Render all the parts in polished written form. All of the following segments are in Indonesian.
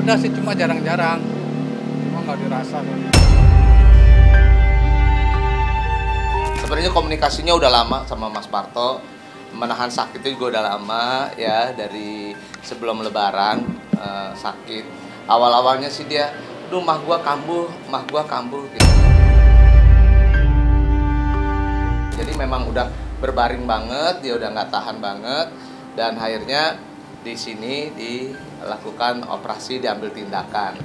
Ada sih, cuma jarang-jarang, cuma nggak dirasa. Sebenarnya komunikasinya udah lama sama Mas Parto, menahan sakit itu juga udah lama ya, dari sebelum Lebaran sakit. Awal-awalnya sih dia, aduh mah gua kambuh gitu. Jadi memang udah berbaring banget, dia udah nggak tahan banget, dan akhirnya di sini dilakukan operasi, diambil tindakan.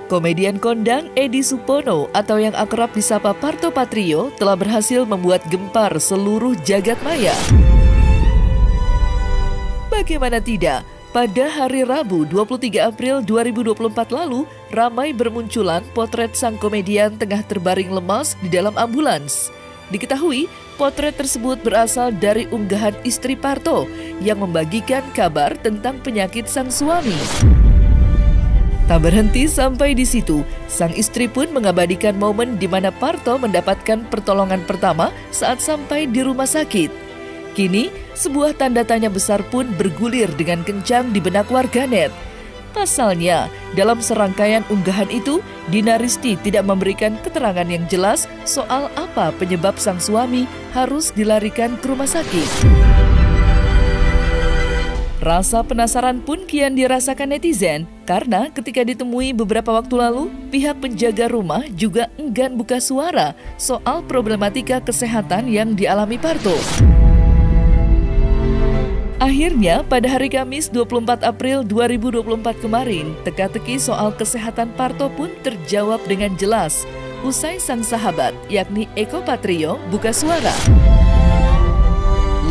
Komedian kondang Edi Supono atau yang akrab disapa Parto Patrio telah berhasil membuat gempar seluruh jagat maya. Bagaimana tidak, pada hari Rabu 23 April 2024 lalu, ramai bermunculan potret sang komedian tengah terbaring lemas di dalam ambulans. Diketahui, potret tersebut berasal dari unggahan istri Parto yang membagikan kabar tentang penyakit sang suami. Tak berhenti sampai di situ, sang istri pun mengabadikan momen di mana Parto mendapatkan pertolongan pertama saat sampai di rumah sakit. Kini, sebuah tanda tanya besar pun bergulir dengan kencang di benak warganet. Pasalnya, dalam serangkaian unggahan itu, Dina Risti tidak memberikan keterangan yang jelas soal apa penyebab sang suami harus dilarikan ke rumah sakit. Rasa penasaran pun kian dirasakan netizen karena ketika ditemui beberapa waktu lalu, pihak penjaga rumah juga enggan buka suara soal problematika kesehatan yang dialami Parto. Akhirnya, pada hari Kamis 24 April 2024 kemarin, teka-teki soal kesehatan Parto pun terjawab dengan jelas usai sang sahabat, yakni Eko Patrio, buka suara.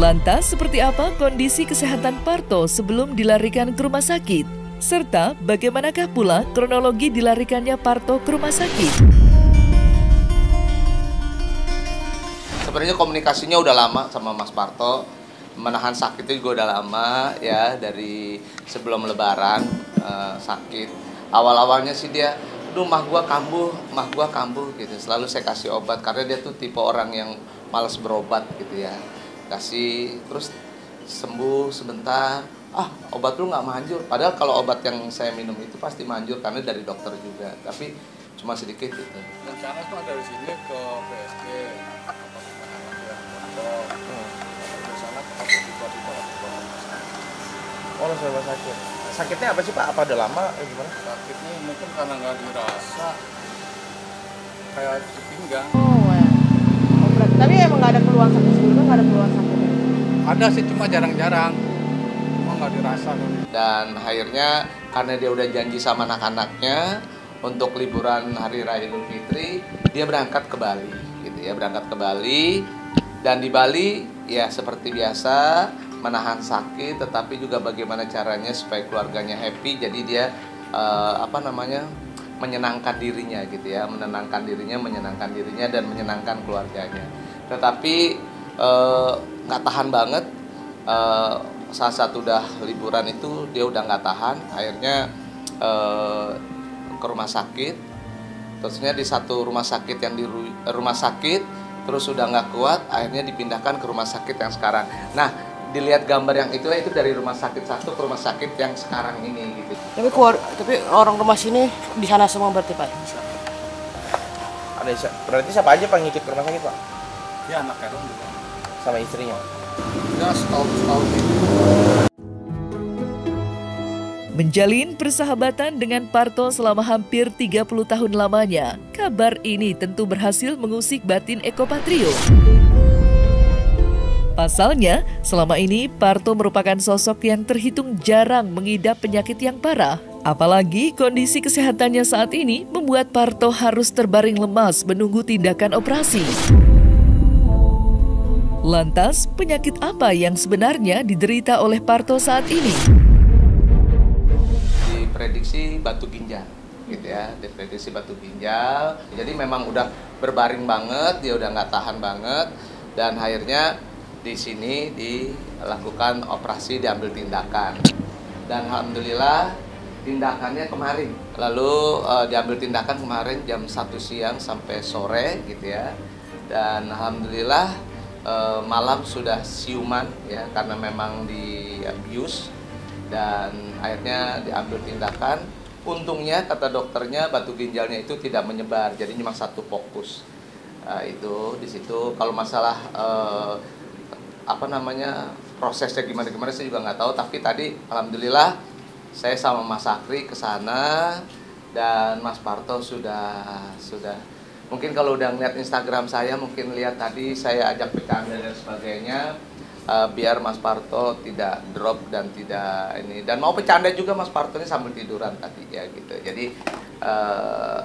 Lantas, seperti apa kondisi kesehatan Parto sebelum dilarikan ke rumah sakit? Serta bagaimanakah pula kronologi dilarikannya Parto ke rumah sakit? Sebenarnya komunikasinya udah lama sama Mas Parto, menahan sakit itu juga udah lama ya, dari sebelum Lebaran sakit. Awal-awalnya sih dia, aduh mah gua kambuh gitu. Selalu saya kasih obat karena dia tuh tipe orang yang malas berobat gitu ya. Kasih terus sembuh sebentar, obat lu nggak manjur, padahal kalau obat yang saya minum itu pasti manjur karena dari dokter juga, tapi cuma sedikit gitu. Rencana tuh dari sini ke PSG di sana tiba-tiba langsung rumah sakit. Sakitnya apa sih Pak? Apa udah lama? Gimana? sakitnya mungkin karena nggak dirasa, kayak di pinggang. Tapi emang nggak ada keluhan sakit sebelumnya, nggak ada keluhan sakitnya? Ada sih, cuma jarang-jarang, cuma nggak dirasa. Dan akhirnya karena dia udah janji sama anak-anaknya untuk liburan Hari Raya Idul Fitri, dia berangkat ke Bali gitu ya, berangkat ke Bali. Dan di Bali ya seperti biasa menahan sakit, tetapi juga bagaimana caranya supaya keluarganya happy. Jadi dia menyenangkan dirinya gitu ya, menenangkan dirinya, menyenangkan dirinya dan menyenangkan keluarganya. Tetapi nggak tahan banget, saat udah liburan itu dia udah nggak tahan, akhirnya ke rumah sakit. Terusnya di satu rumah sakit yang di rumah sakit terus udah nggak kuat, akhirnya dipindahkan ke rumah sakit yang sekarang. Nah, dilihat gambar yang itu dari rumah sakit satu ke rumah sakit yang sekarang ini gitu. Tapi orang rumah sini di sana semua berarti Pak? Berarti siapa aja Pak ngikut ke rumah sakit Pak? Ya anak Erong juga. Sama istrinya? Ya setahun ini. Menjalin persahabatan dengan Parto selama hampir 30 tahun lamanya, kabar ini tentu berhasil mengusik batin Eko Patrio. Pasalnya, selama ini Parto merupakan sosok yang terhitung jarang mengidap penyakit yang parah. Apalagi kondisi kesehatannya saat ini membuat Parto harus terbaring lemas menunggu tindakan operasi. Lantas, penyakit apa yang sebenarnya diderita oleh Parto saat ini? Diprediksi batu ginjal gitu ya, diprediksi batu ginjal. Jadi memang udah berbaring banget, dia udah nggak tahan banget, dan akhirnya di sini dilakukan operasi, diambil tindakan. Dan alhamdulillah tindakannya kemarin. Lalu diambil tindakan kemarin jam 1 siang sampai sore gitu ya. Dan alhamdulillah malam sudah siuman ya karena memang di abuse dan akhirnya diambil tindakan. Untungnya kata dokternya batu ginjalnya itu tidak menyebar, jadi cuma satu fokus. Itu di situ. Kalau masalah prosesnya gimana saya juga nggak tahu. Tapi tadi alhamdulillah saya sama Mas Sakri ke sana dan Mas Parto sudah. Mungkin kalau udah ngeliat Instagram saya, mungkin lihat tadi saya ajak bercanda dan sebagainya. Biar Mas Parto tidak drop dan tidak ini, dan mau bercanda juga Mas Parto ini sambil tiduran tadi ya gitu. Jadi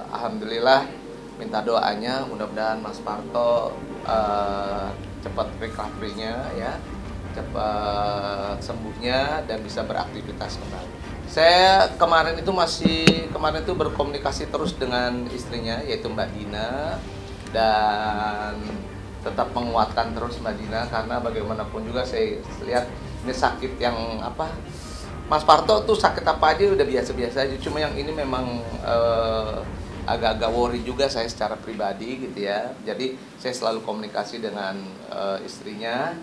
alhamdulillah minta doanya mudah-mudahan Mas Parto cepat recovery-nya ya, cepat sembuhnya dan bisa beraktivitas kembali. Saya kemarin itu berkomunikasi terus dengan istrinya yaitu Mbak Dina dan tetap menguatkan terus Mbak Dina karena bagaimanapun juga saya lihat ini sakit yang Mas Parto tuh sakit apa aja udah biasa-biasa aja, cuma yang ini memang agak-agak worry juga saya secara pribadi gitu ya. Jadi saya selalu komunikasi dengan istrinya.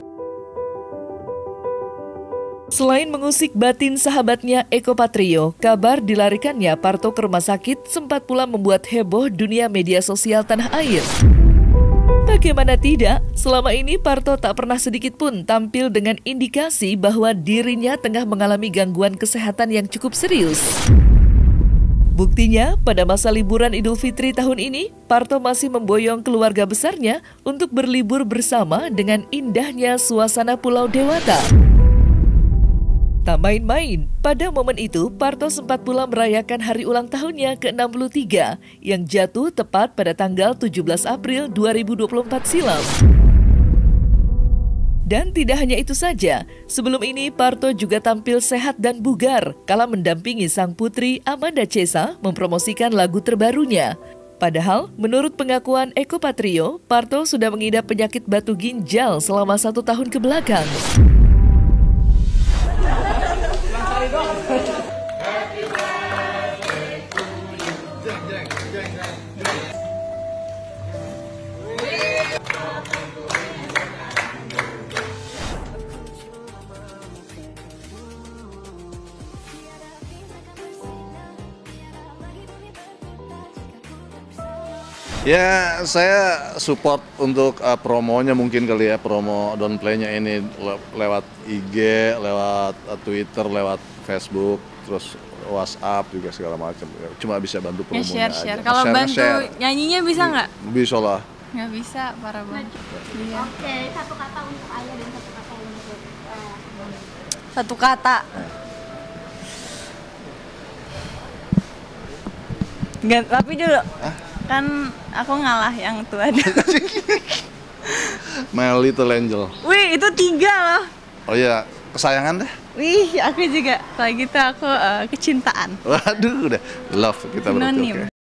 Selain mengusik batin sahabatnya Eko Patrio, kabar dilarikannya Parto ke rumah sakit sempat pula membuat heboh dunia media sosial tanah air. Bagaimana tidak, selama ini Parto tak pernah sedikit pun tampil dengan indikasi bahwa dirinya tengah mengalami gangguan kesehatan yang cukup serius. Buktinya, pada masa liburan Idul Fitri tahun ini, Parto masih memboyong keluarga besarnya untuk berlibur bersama dengan indahnya suasana Pulau Dewata. Tak main-main, pada momen itu Parto sempat pula merayakan hari ulang tahunnya ke-63 yang jatuh tepat pada tanggal 17 April 2024 silam. Dan tidak hanya itu saja, sebelum ini Parto juga tampil sehat dan bugar kala mendampingi sang putri Amanda Chesa mempromosikan lagu terbarunya. Padahal, menurut pengakuan Eko Patrio, Parto sudah mengidap penyakit batu ginjal selama 1 tahun kebelakang. Ya, saya support untuk promonya mungkin kali ya, promo Don't Play-nya ini lewat IG, lewat Twitter, lewat Facebook, terus WhatsApp juga segala macam. Cuma bisa bantu promonya share. aja. Kalau bantu nyanyinya bisa nggak? Bisa lah. Nggak bisa, parah banget. Iya. Oke, satu kata untuk ayah dan satu kata untuk Satu kata. Tapi dulu. Kan aku ngalah yang tua. My Little Angel. Wih, itu 3 loh. Oh iya, kesayangan deh. Wih, aku juga. Kalau gitu aku kecintaan. Waduh, udah love kita berarti. Okay.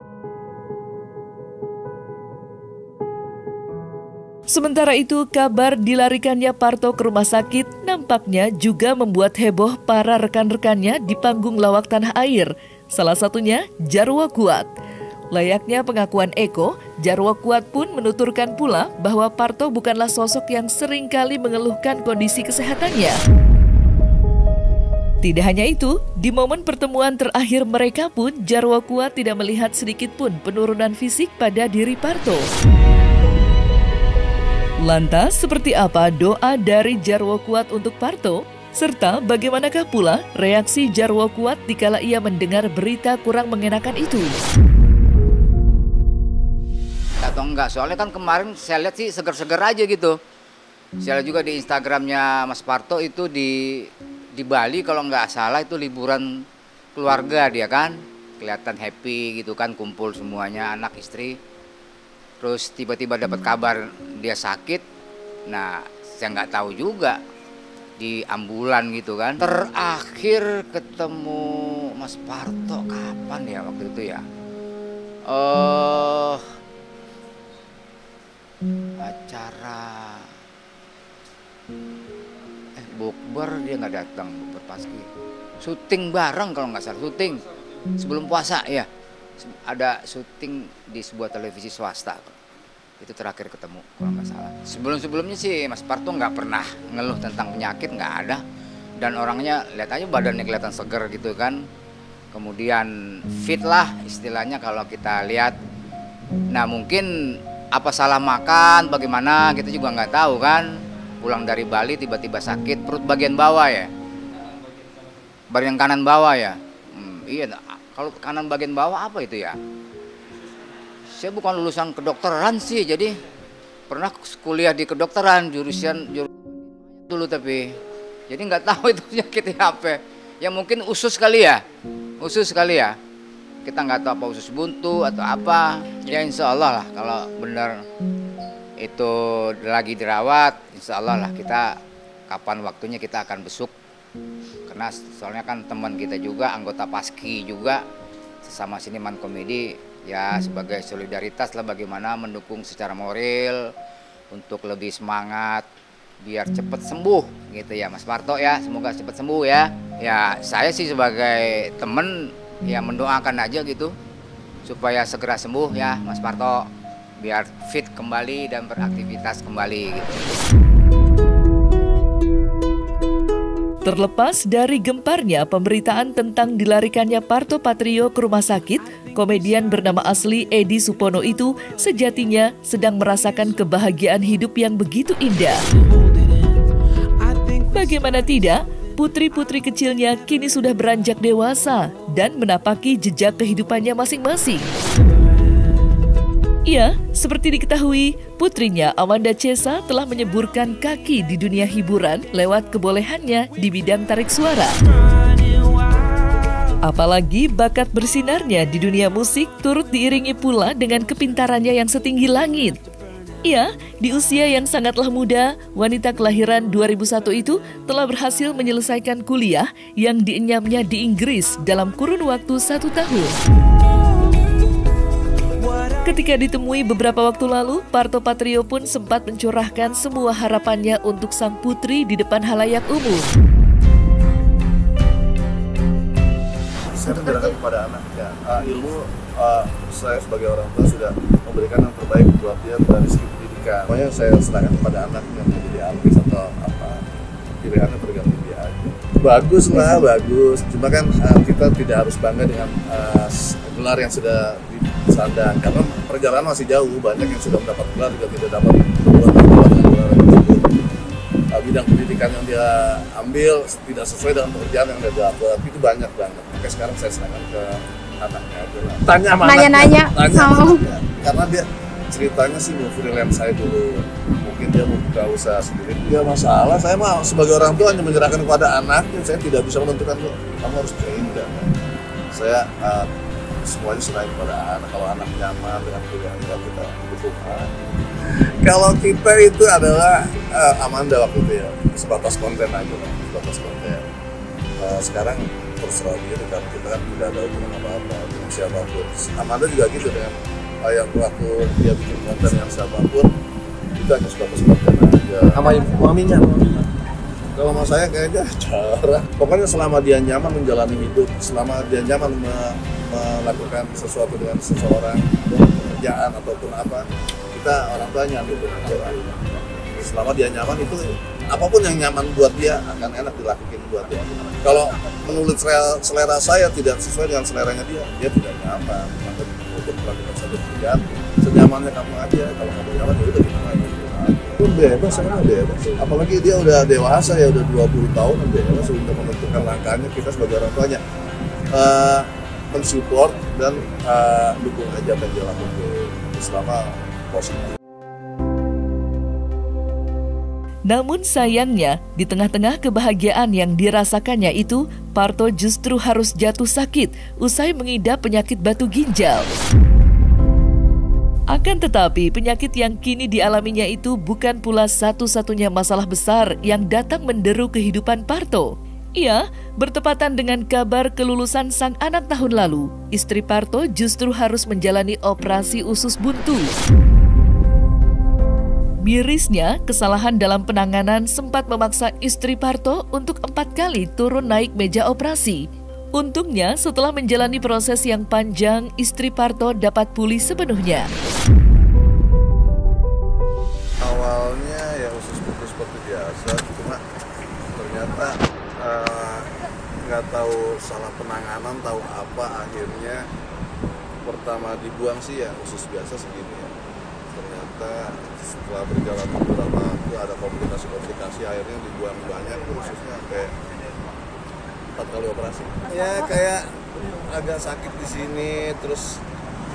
Sementara itu, kabar dilarikannya Parto ke rumah sakit nampaknya juga membuat heboh para rekan-rekannya di panggung lawak tanah air. Salah satunya Jarwo Kuat. Layaknya pengakuan Eko, Jarwo Kuat pun menuturkan pula bahwa Parto bukanlah sosok yang sering kali mengeluhkan kondisi kesehatannya. Tidak hanya itu, di momen pertemuan terakhir mereka pun Jarwo Kuat tidak melihat sedikit pun penurunan fisik pada diri Parto. Lantas, seperti apa doa dari Jarwo Kuat untuk Parto? Serta bagaimanakah pula reaksi Jarwo Kuat dikala ia mendengar berita kurang mengenakan itu? Atau enggak, soalnya kan kemarin saya lihat sih seger-seger aja gitu. Saya lihat juga di Instagramnya Mas Parto itu di Bali kalau nggak salah itu liburan keluarga dia kan. Kelihatan happy gitu kan, kumpul semuanya anak istri. Terus tiba-tiba dapat kabar dia sakit. Nah, saya nggak tahu juga di ambulan gitu kan. Terakhir ketemu Mas Parto kapan ya waktu itu ya? Acara bukber dia nggak datang, bukber paski syuting bareng kalau nggak salah, syuting sebelum puasa ya, ada syuting di sebuah televisi swasta. Itu terakhir ketemu kalau nggak salah. Sebelumnya sih Mas Parto nggak pernah ngeluh tentang penyakit, nggak ada. Dan orangnya lihat aja badannya kelihatan seger gitu kan. Kemudian fit lah istilahnya kalau kita lihat. Nah mungkin apa salah makan, bagaimana kita juga nggak tahu kan. Pulang dari Bali tiba-tiba sakit perut bagian bawah ya. Bagian kanan bawah ya. Iya, kalau kanan bagian bawah apa itu ya? Saya bukan lulusan kedokteran sih, jadi pernah kuliah di kedokteran jurusan dulu tapi jadi nggak tahu itu penyakitnya apa. Ya mungkin usus kali ya, Kita nggak tahu apa usus buntu atau apa. Ya insya Allah lah kalau benar itu lagi dirawat, insya Allah lah kita kapan waktunya kita akan besuk. Karena soalnya kan teman kita juga anggota Paski juga sesama seniman komedi. Ya sebagai solidaritas lah bagaimana mendukung secara moral untuk lebih semangat biar cepat sembuh gitu ya Mas Parto ya, semoga cepat sembuh ya. Ya saya sih sebagai temen ya mendoakan aja gitu supaya segera sembuh ya Mas Parto biar fit kembali dan beraktivitas kembali gitu. Terlepas dari gemparnya pemberitaan tentang dilarikannya Parto Patrio ke rumah sakit, komedian bernama asli Edi Supono itu sejatinya sedang merasakan kebahagiaan hidup yang begitu indah. Bagaimana tidak, putri-putri kecilnya kini sudah beranjak dewasa dan menapaki jejak kehidupannya masing-masing. Ya, seperti diketahui, putrinya Amanda Chesa telah menyeburkan kaki di dunia hiburan lewat kebolehannya di bidang tarik suara. Apalagi bakat bersinarnya di dunia musik turut diiringi pula dengan kepintarannya yang setinggi langit. Ya, di usia yang sangatlah muda, wanita kelahiran 2001 itu telah berhasil menyelesaikan kuliah yang dienyamnya di Inggris dalam kurun waktu 1 tahun. Ketika ditemui beberapa waktu lalu, Parto Patrio pun sempat mencurahkan semua harapannya untuk sang putri di depan halayak umum. Saya menjelaskan kepada anak ya, ilmu saya sebagai orang tua sudah memberikan yang terbaik buat dia dari segi pendidikan. Pokoknya saya serahkan kepada anak yang menjadi artis atau apa, pilihannya tergantung dia aja. Bagus lah, bagus. Cuma kan kita tidak harus bangga dengan gelar yang sudah disandang karena perjalanan masih jauh. Banyak yang sudah mendapat gelar juga tidak dapat gelar tersebut. Bidang pendidikan yang dia ambil tidak sesuai dengan pekerjaan yang dia dapat, itu banyak banget. Oke, sekarang saya serahkan ke anaknya aja lah. Tanya sama Nanya-nanya karena dia ceritanya sih mau freelance saya dulu. Mungkin dia mau buka usaha sendiri. Ya masalah, saya mah sebagai orang tua hanya menyerahkan kepada anaknya. Saya tidak bisa menentukan kamu harus kayak ini enggak. Saya semuanya selain kepada anak. Kalau anak nyaman dengan pilihan kita dukung. Kalau kita itu adalah Amanda waktu itu ya, sebatas konten aja lah, sebatas konten. Sekarang terserah dia, karena kita kan tidak ada hubungan apa-apa dengan siapapun. Amanda juga gitu dengan yang waktu dia bikin konten yang siapapun, kita hanya sebatas konten aja. Sama maminya. Kalau sama saya kayaknya cara. Pokoknya selama dia nyaman menjalani hidup, selama dia nyaman melakukan sesuatu dengan seseorang, pekerjaan ataupun apa, kita orang tuanya ambil dengan aturan. Selama dia nyaman itu apapun yang nyaman buat dia akan enak dilakukan buat dia. Kalau menurut selera saya tidak sesuai dengan seleranya dia tidak nyaman. Maka untuk melakukan satu pekerjaan senyamannya kamu aja. Kalau kamu nyaman ya udah kita main. Itu bebas, sekarang bebas. Apalagi dia udah dewasa ya, udah 20 tahun bebas untuk menentukan langkahnya. Kita sebagai orang tuanya mensupport dan dukung aja apa yang dia lakukan selama positif. Namun sayangnya, di tengah-tengah kebahagiaan yang dirasakannya itu, Parto justru harus jatuh sakit usai mengidap penyakit batu ginjal. Akan tetapi, penyakit yang kini dialaminya itu bukan pula satu-satunya masalah besar yang datang menderu kehidupan Parto. Ia bertepatan dengan kabar kelulusan sang anak tahun lalu. Istri Parto justru harus menjalani operasi usus buntu. Mirisnya, kesalahan dalam penanganan sempat memaksa istri Parto untuk 4 kali turun naik meja operasi. Untungnya, setelah menjalani proses yang panjang, istri Parto dapat pulih sepenuhnya. nggak tahu salah penanganan, tahu apa, akhirnya pertama dibuang sih ya usus biasa segini ya. Ternyata setelah berjalan beberapa waktu ada komplikasi, akhirnya dibuang banyak, ususnya sampai 4 kali operasi. Ya kayak agak sakit di sini, terus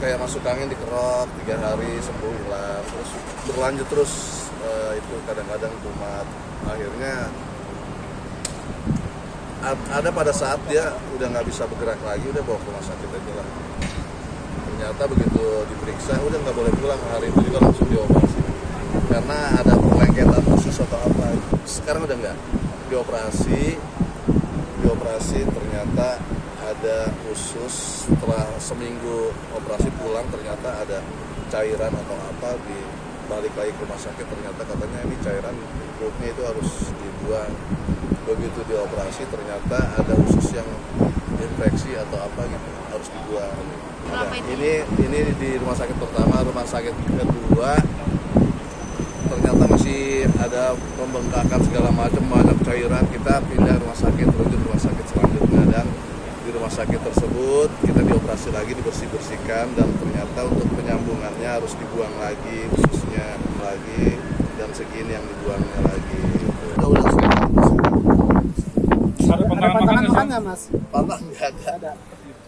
kayak masuk angin dikerok 3 hari sembuh hilang, terus berlanjut terus itu kadang-kadang kumat. Akhirnya ada pada saat dia udah nggak bisa bergerak lagi, udah bawa ke rumah sakit aja lah. Ternyata begitu diperiksa udah nggak boleh pulang, hari itu juga langsung dioperasi karena ada perlengketan usus atau apa. Sekarang udah nggak dioperasi ternyata ada usus. Setelah seminggu operasi pulang ternyata ada cairan atau apa, di balik lagi ke rumah sakit ternyata katanya ini cairan perutnya itu harus dibuang. Begitu dioperasi ternyata ada usus yang infeksi atau apa gitu, harus dibuang. Ini di rumah sakit pertama. Rumah sakit kedua ternyata masih ada pembengkakan segala macam, banyak cairan. Kita pindah rumah sakit, menuju rumah sakit selanjutnya, dan di rumah sakit tersebut kita dioperasi lagi, dibersihkan, dan ternyata untuk penyambungannya harus dibuang lagi ususnya lagi, dan segini yang dibuangnya lagi. Udah Ada Patah nggak mas? patah nggak ada.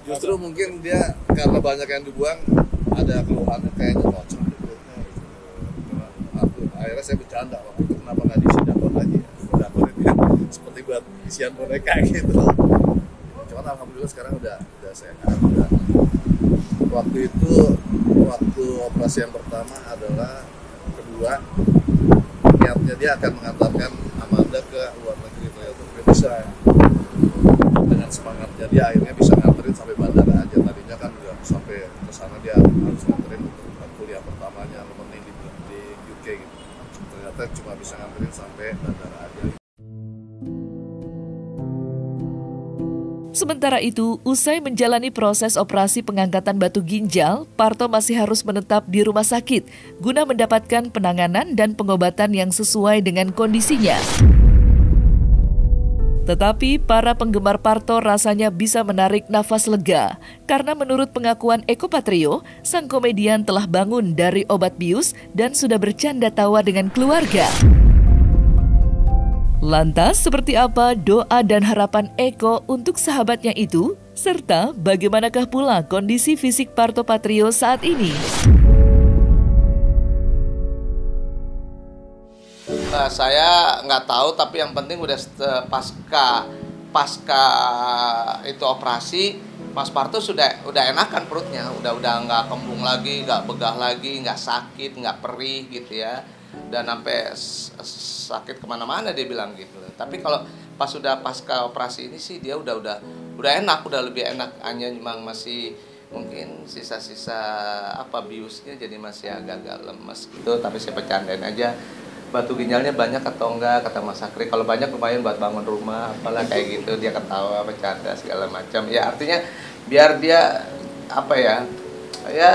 Justru mungkin dia karena banyak yang dibuang ada keluhannya kayaknya ngocok di perutnya. Akhirnya saya bercanda waktu itu, kenapa nggak diisi dakon aja? Dakon itu seperti buat isian boneka gitu. Cuman alhamdulillah sekarang udah sehat. Waktu itu operasi yang pertama adalah kedua, niatnya dia akan mengantarkan Amanda ke luar negeri, ternyata dia bisa. Dengan semangatnya dia akhirnya bisa nganterin sampai bandara aja. Tadinya kan udah sampai ke sana dia harus nganterin untuk kuliah pertamanya learning di UK gitu. Ternyata cuma bisa nganterin sampai bandara aja. Sementara itu, usai menjalani proses operasi pengangkatan batu ginjal, Parto masih harus menetap di rumah sakit guna mendapatkan penanganan dan pengobatan yang sesuai dengan kondisinya. Tetapi para penggemar Parto rasanya bisa menarik nafas lega karena menurut pengakuan Eko Patrio, sang komedian telah bangun dari obat bius dan sudah bercanda tawa dengan keluarga. Lantas, seperti apa doa dan harapan Eko untuk sahabatnya itu? Serta bagaimanakah pula kondisi fisik Parto Patrio saat ini? Saya nggak tahu, tapi yang penting udah pasca itu operasi, Mas Parto sudah enakan perutnya, udah nggak kembung lagi, nggak begah lagi, nggak sakit, nggak perih gitu ya, dan sampai sakit kemana-mana dia bilang gitu. Tapi kalau pasca operasi ini sih dia udah enak, udah lebih enak, hanya memang masih mungkin sisa-sisa biusnya jadi masih agak-agak lemes gitu. Tapi saya bercandain aja, batu ginjalnya banyak atau enggak, kata Mas Sakri. Kalau banyak lumayan buat bangun rumah, apalah kayak gitu. Dia ketawa, bercanda segala macam. Ya artinya biar dia ya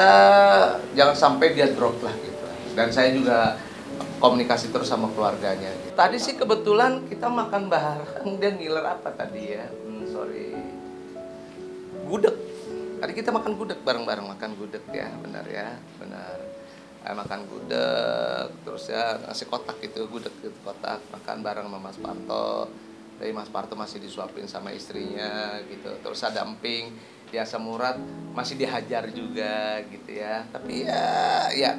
jangan sampai dia drop lah gitu. Dan saya juga komunikasi terus sama keluarganya. Tadi sih kebetulan kita makan bareng, dia ngiler apa tadi ya? Gudeg. Tadi kita makan gudeg bareng-bareng, makan gudeg ya, benar. Makan gudeg, terus ya nasi kotak gitu, gudeg gitu, kotak, makan bareng sama Mas Parto. Dari Mas Parto masih disuapin sama istrinya gitu. Terus ada emping, ya asam urat masih dihajar juga gitu ya. Tapi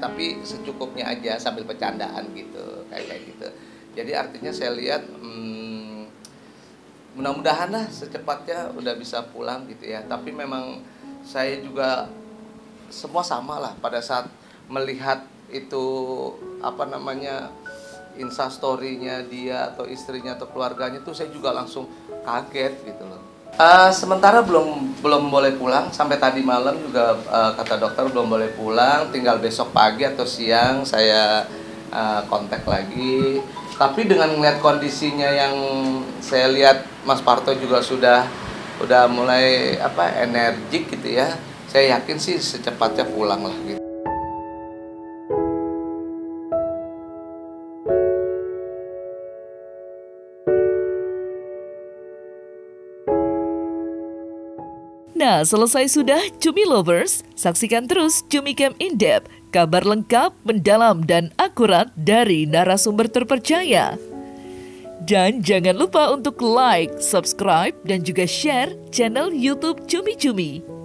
tapi secukupnya aja sambil bercandaan gitu, kayak gitu. Jadi artinya saya lihat mudah-mudahan lah secepatnya udah bisa pulang gitu ya. Tapi memang saya juga semua sama lah pada saat melihat itu instastory-nya dia atau istrinya atau keluarganya tuh saya juga langsung kaget gitu loh. Sementara belum boleh pulang, sampai tadi malam juga kata dokter belum boleh pulang, tinggal besok pagi atau siang saya kontak lagi. Tapi dengan melihat kondisinya yang saya lihat Mas Parto juga udah mulai energik gitu ya. Saya yakin sih secepatnya pulang lah gitu. Nah, selesai sudah Cumi Lovers, saksikan terus Cumi Camp In-Depth, kabar lengkap, mendalam, dan akurat dari narasumber terpercaya. Dan jangan lupa untuk like, subscribe, dan juga share channel YouTube Cumi Cumi.